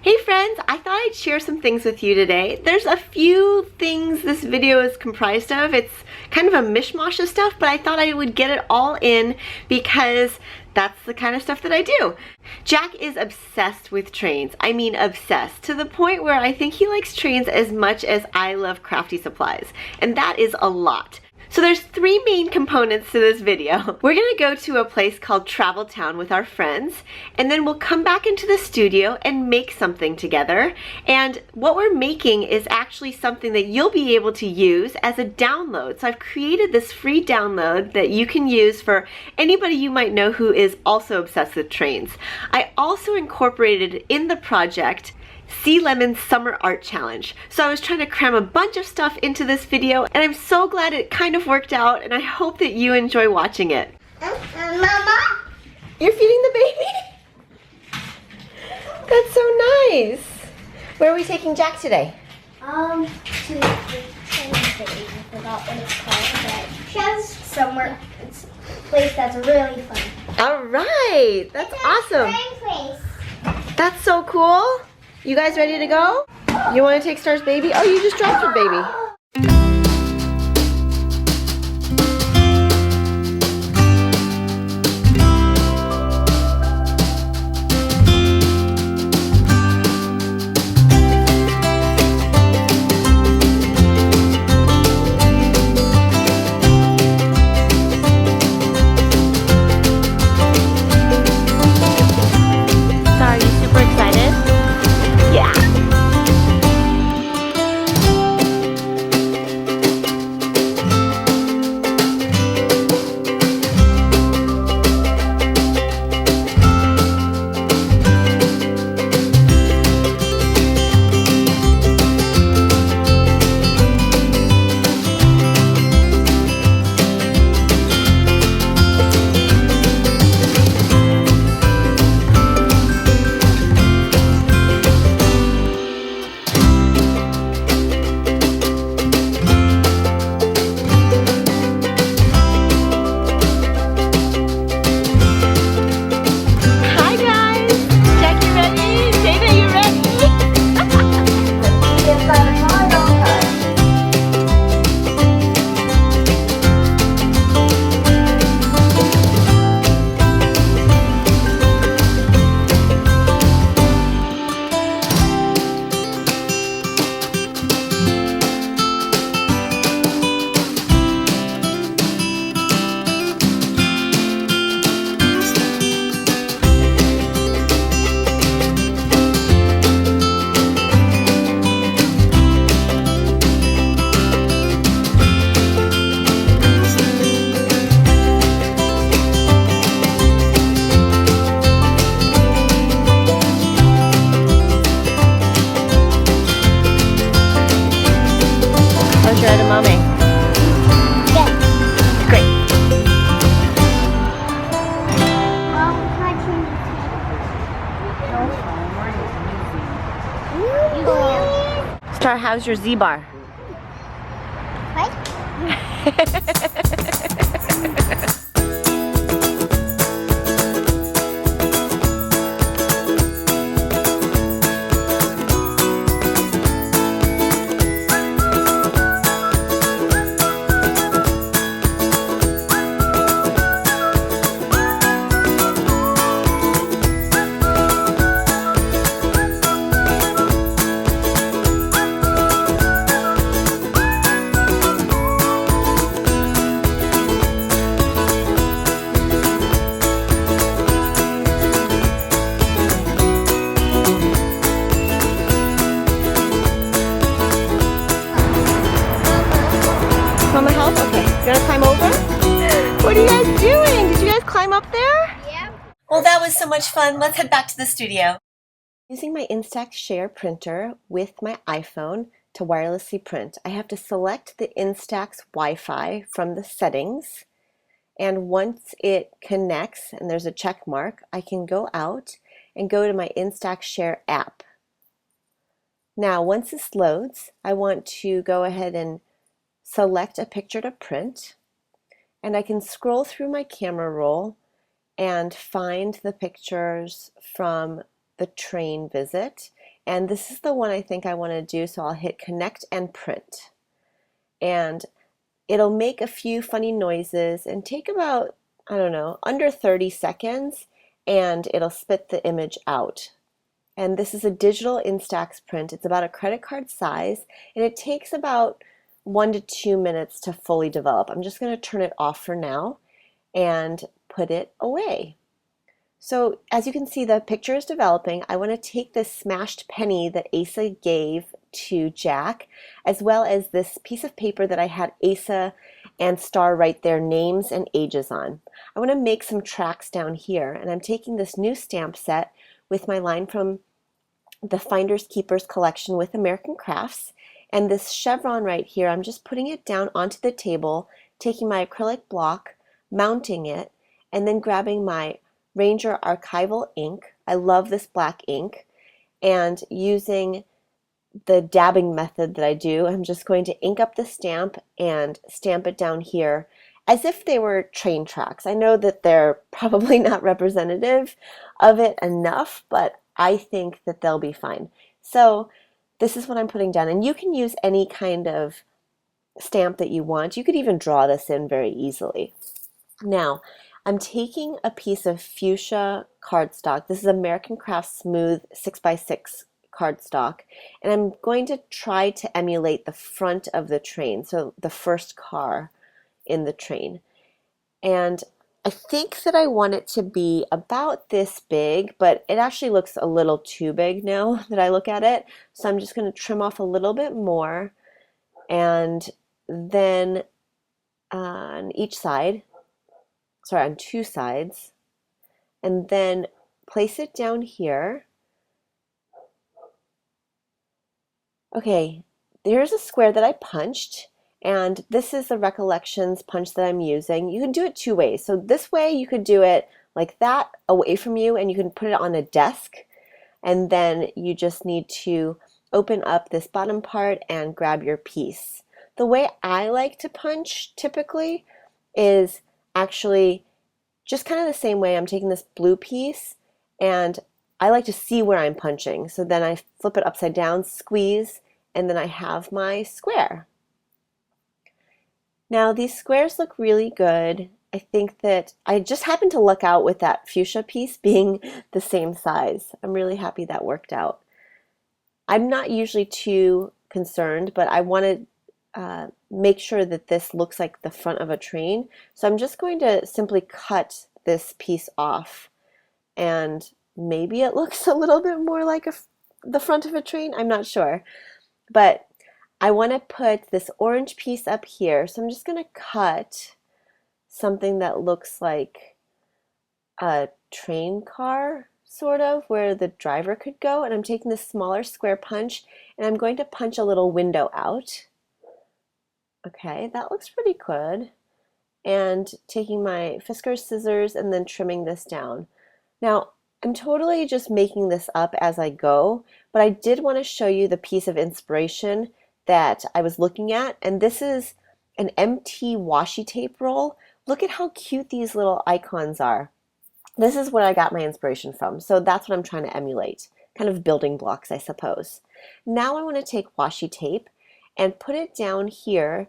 Hey friends, I thought I'd share some things with you today. There's a few things this video is comprised of. It's kind of a mishmash of stuff, but I thought I would get it all in because that's the kind of stuff that I do. Jack is obsessed with trains. I mean obsessed, to the point where I think he likes trains as much as I love crafty supplies, and that is a lot. So there's three main components to this video. We're gonna go to a place called Travel Town with our friends, and then we'll come back into the studio and make something together. And what we're making is actually something that you'll be able to use as a download. So I've created this free download that you can use for anybody you might know who is also obsessed with trains. I also incorporated in the project Sea Lemon's Summer Art Challenge. So I was trying to cram a bunch of stuff into this video, and I'm so glad it kind of worked out, and I hope that you enjoy watching it. Mama? You're feeding the baby? That's so nice. Where are we taking Jack today? To the train station. I forgot what it's called, but she has somewhere, it's a place that's really fun. All right, that's awesome. Train place. That's so cool. You guys ready to go? You want to take Star's baby? Oh, you just dropped her baby. Ready, Mommy? Yes. Great. Star, how's your Z-bar? What? Mama help? Okay. You gonna climb over? What are you guys doing? Did you guys climb up there? Yeah. Well, that was so much fun. Let's head back to the studio. Using my Instax Share printer with my iPhone to wirelessly print, I have to select the Instax Wi-Fi from the settings, and once it connects and there's a check mark, I can go out and go to my Instax Share app. Now, once this loads, I want to go ahead and select a picture to print, and I can scroll through my camera roll and find the pictures from the train visit, And this is the one I think I want to do, so I'll hit connect and print. And it'll make a few funny noises and take about, I don't know, under 30 seconds, and it'll spit the image out. And this is a digital Instax print. It's about a credit card size, and it takes about 1 to 2 minutes to fully develop. I'm just going to turn it off for now and put it away. So as you can see, the picture is developing. I want to take this smashed penny that Asa gave to Jack, as well as this piece of paper that I had Asa and Star write their names and ages on. I want to make some tracks down here, and I'm taking this new stamp set with my line from the Finders Keepers collection with American Crafts, and this chevron right here, I'm just putting it down onto the table, taking my acrylic block, mounting it, and then grabbing my Ranger archival ink. I love this black ink, and using the dabbing method that I do, I'm just going to ink up the stamp and stamp it down here as if they were train tracks. I know that they're probably not representative of it enough, but I think that they'll be fine. So this is what I'm putting down, and you can use any kind of stamp that you want. You could even draw this in very easily. Now, I'm taking a piece of fuchsia cardstock. This is American Crafts Smooth 6x6 cardstock, and I'm going to try to emulate the front of the train, so the first car in the train. And I think that I want it to be about this big, but it actually looks a little too big now that I look at it. So I'm just going to trim off a little bit more, and then on each side, sorry, on two sides, and then place it down here. Okay, there's a square that I punched, and this is the Recollections punch that I'm using. You can do it two ways. So this way you could do it like that away from you, and you can put it on a desk, and then you just need to open up this bottom part and grab your piece. The way I like to punch typically is actually just kind of the same way. I'm taking this blue piece, and I like to see where I'm punching. So then I flip it upside down, squeeze, and then I have my square. Now these squares look really good. I think that I just happened to luck out with that fuchsia piece being the same size. I'm really happy that worked out. I'm not usually too concerned, but I want to make sure that this looks like the front of a train. So I'm just going to simply cut this piece off, and maybe it looks a little bit more like the front of a train. I'm not sure. But I want to put this orange piece up here, so I'm just going to cut something that looks like a train car, sort of, where the driver could go. And I'm taking this smaller square punch, and I'm going to punch a little window out. Okay, that looks pretty good. And taking my Fiskars scissors and then trimming this down. Now, I'm totally just making this up as I go, but I did want to show you the piece of inspiration that I was looking at, and this is an MT washi tape roll. Look at how cute these little icons are. This is where I got my inspiration from, so that's what I'm trying to emulate. Kind of building blocks, I suppose. Now I want to take washi tape and put it down here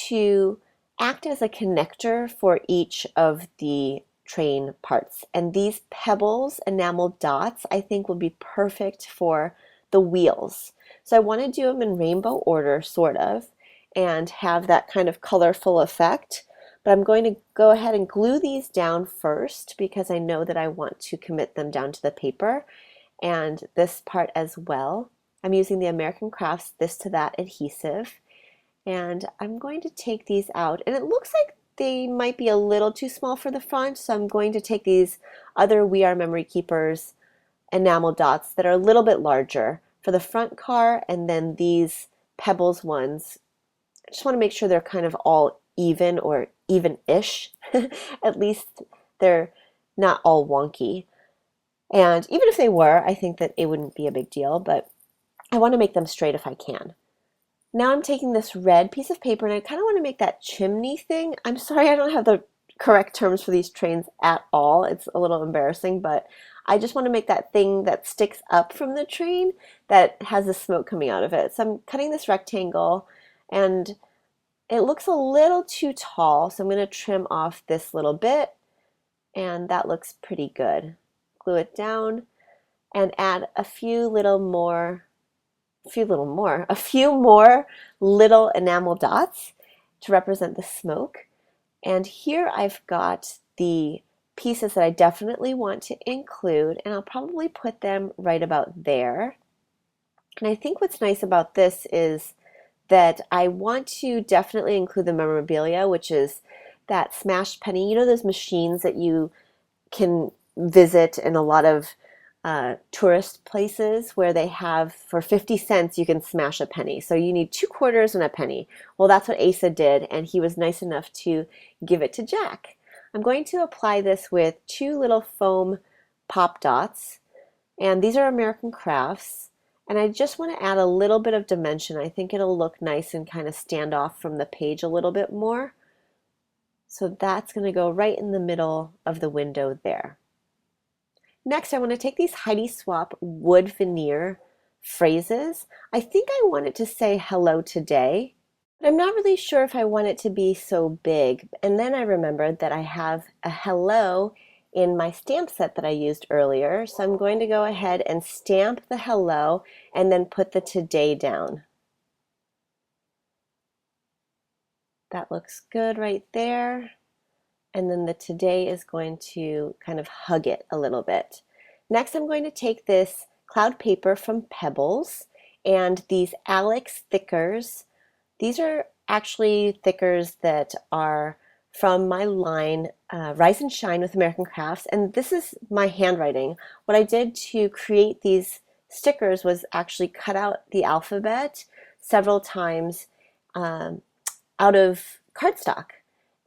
to act as a connector for each of the train parts. And these pebbles, enamel dots, I think will be perfect for the wheels. So I want to do them in rainbow order, sort of, and have that kind of colorful effect. But I'm going to go ahead and glue these down first because I know that I want to commit them down to the paper, and this part as well. I'm using the American Crafts This to That adhesive, and I'm going to take these out, and it looks like they might be a little too small for the front, so I'm going to take these other We Are Memory Keepers enamel dots that are a little bit larger for the front car, and then these pebbles ones. I just want to make sure they're kind of all even, or even-ish. At least they're not all wonky. And even if they were, I think that it wouldn't be a big deal, but I want to make them straight if I can. Now I'm taking this red piece of paper, and I kind of want to make that chimney thing. I'm sorry I don't have the correct terms for these trains at all. It's a little embarrassing, but I just want to make that thing that sticks up from the train that has the smoke coming out of it. So I'm cutting this rectangle, and it looks a little too tall, so I'm going to trim off this little bit, and that looks pretty good. Glue it down and add a few more little enamel dots to represent the smoke. And here I've got the pieces that I definitely want to include, and I'll probably put them right about there. And I think what's nice about this is that I want to definitely include the memorabilia, which is that smashed penny. You know those machines that you can visit in a lot of tourist places where they have, for 50 cents you can smash a penny. So you need 2 quarters and a penny. Well, that's what Asa did, and he was nice enough to give it to Jack. I'm going to apply this with 2 little foam pop dots, and these are American Crafts, and I just want to add a little bit of dimension. I think it'll look nice and kind of stand off from the page a little bit more. So that's going to go right in the middle of the window there. Next, I want to take these Heidi Swapp wood veneer phrases. I think I want it to say hello today, but I'm not really sure if I want it to be so big. And then I remembered that I have a hello in my stamp set that I used earlier. So I'm going to go ahead and stamp the hello and then put the today down. That looks good right there. And then the today is going to kind of hug it a little bit. Next, I'm going to take this cloud paper from Pebbles and these Alex thickers. These are actually thickers that are from my line Rise and Shine with American Crafts, and this is my handwriting. What I did to create these stickers was actually cut out the alphabet several times out of cardstock.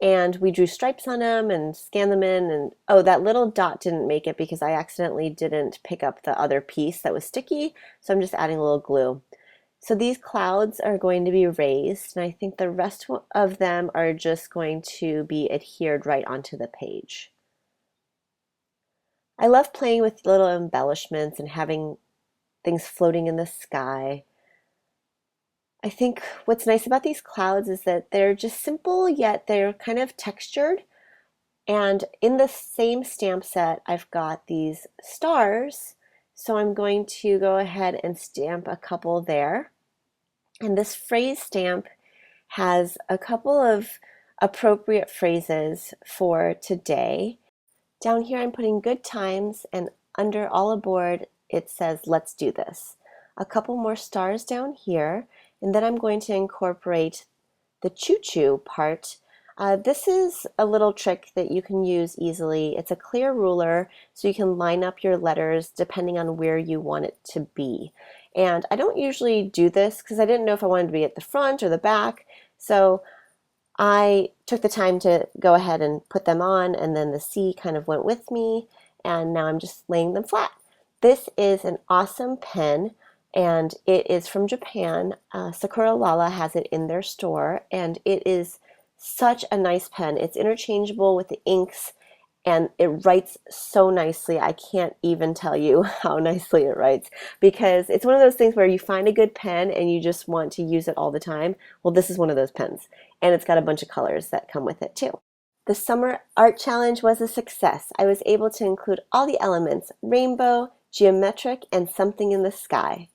And we drew stripes on them and scanned them in, and oh, that little dot didn't make it because I accidentally didn't pick up the other piece that was sticky, so I'm just adding a little glue. So these clouds are going to be raised, and I think the rest of them are just going to be adhered right onto the page. I love playing with little embellishments and having things floating in the sky. I think what's nice about these clouds is that they're just simple, yet they're kind of textured. And in the same stamp set, I've got these stars. So I'm going to go ahead and stamp a couple there. And this phrase stamp has a couple of appropriate phrases for today. Down here, I'm putting good times, and under all aboard, it says, let's do this. A couple more stars down here. And then I'm going to incorporate the choo-choo part. This is a little trick that you can use easily. It's a clear ruler, so you can line up your letters depending on where you want it to be. And I don't usually do this because I didn't know if I wanted to be at the front or the back. So I took the time to go ahead and put them on, and then the C kind of went with me, and now I'm just laying them flat. This is an awesome pen, and it is from Japan. Sakura Lala has it in their store, and it is such a nice pen. It's interchangeable with the inks, and it writes so nicely. I can't even tell you how nicely it writes, because it's one of those things where you find a good pen and you just want to use it all the time. Well, this is one of those pens, and it's got a bunch of colors that come with it too. The Summer Art Challenge was a success. I was able to include all the elements: rainbow, geometric, and something in the sky.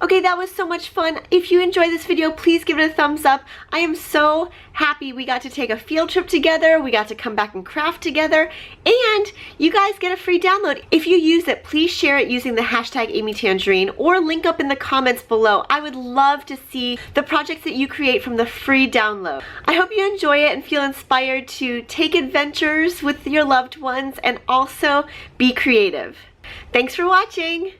Okay, that was so much fun. If you enjoyed this video, please give it a thumbs up. I am so happy we got to take a field trip together. We got to come back and craft together, and you guys get a free download. If you use it, please share it using the hashtag AmyTangerine or link up in the comments below. I would love to see the projects that you create from the free download. I hope you enjoy it and feel inspired to take adventures with your loved ones and also be creative. Thanks for watching.